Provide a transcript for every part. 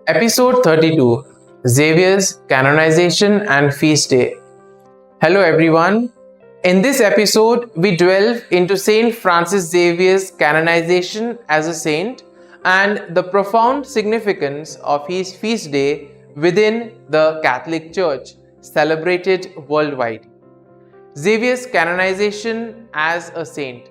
Episode 32, Xavier's Canonization and Feast Day. Hello everyone. In this episode, we delve into St Francis Xavier's canonization as a saint and the profound significance of his feast day within the Catholic Church, celebrated worldwide. Xavier's canonization as a saint.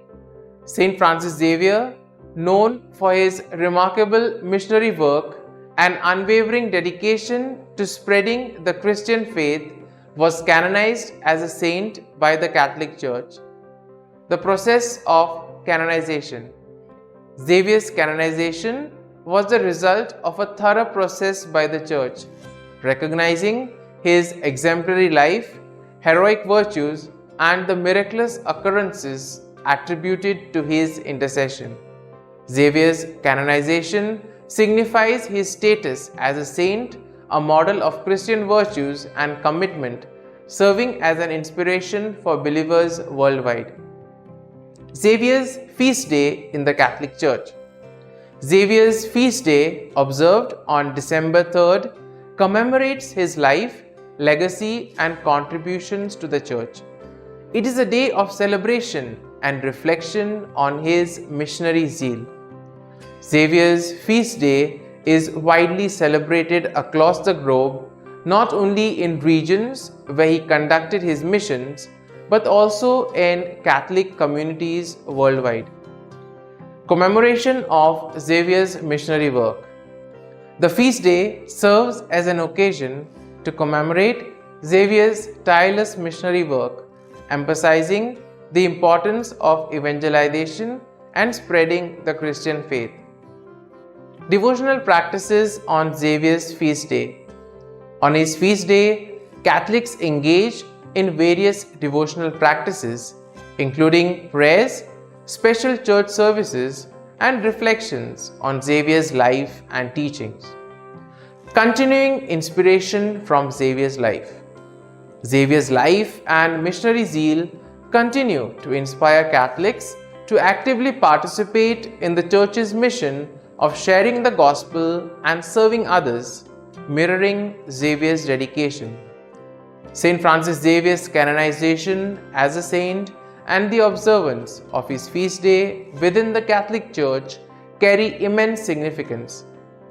St Francis Xavier, known for his remarkable missionary work and unwavering dedication to spreading the Christian faith, was canonized as a saint by the Catholic Church. The process of canonization. Xavier's canonization was the result of a thorough process by the Church, recognizing his exemplary life, heroic virtues, and the miraculous occurrences attributed to his intercession. Xavier's canonization signifies his status as a saint, a model of Christian virtues and commitment, serving as an inspiration for believers worldwide. Xavier's feast day in the Catholic Church. Xavier's feast day, observed on December 3rd, commemorates his life, legacy, and contributions to the Church. It is a day of celebration and reflection on his missionary zeal. Xavier's feast day is widely celebrated across the globe, not only in regions where he conducted his missions, but also in Catholic communities worldwide. Commemoration of Xavier's missionary work. The feast day serves as an occasion to commemorate Xavier's tireless missionary work, emphasizing the importance of evangelization and spreading the Christian faith. Devotional practices on Xavier's feast day. On his feast day, Catholics engage in various devotional practices, including prayers, special church services, and reflections on Xavier's life and teachings. Continuing inspiration from Xavier's life. Xavier's life and missionary zeal continue to inspire Catholics to actively participate in the Church's mission of sharing the gospel and serving others, mirroring Xavier's dedication. St. Francis Xavier's canonization as a saint and the observance of his feast day within the Catholic Church carry immense significance.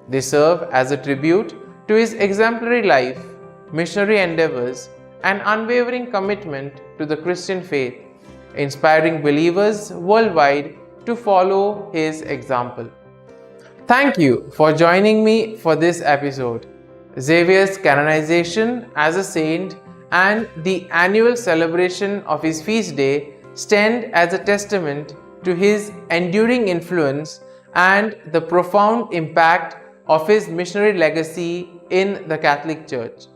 They serve as a tribute to his exemplary life, missionary endeavors, and unwavering commitment to the Christian faith, inspiring believers worldwide to follow his example. Thank you for joining me for this episode. Xavier's canonization as a saint and the annual celebration of his feast day stand as a testament to his enduring influence and the profound impact of his missionary legacy in the Catholic Church.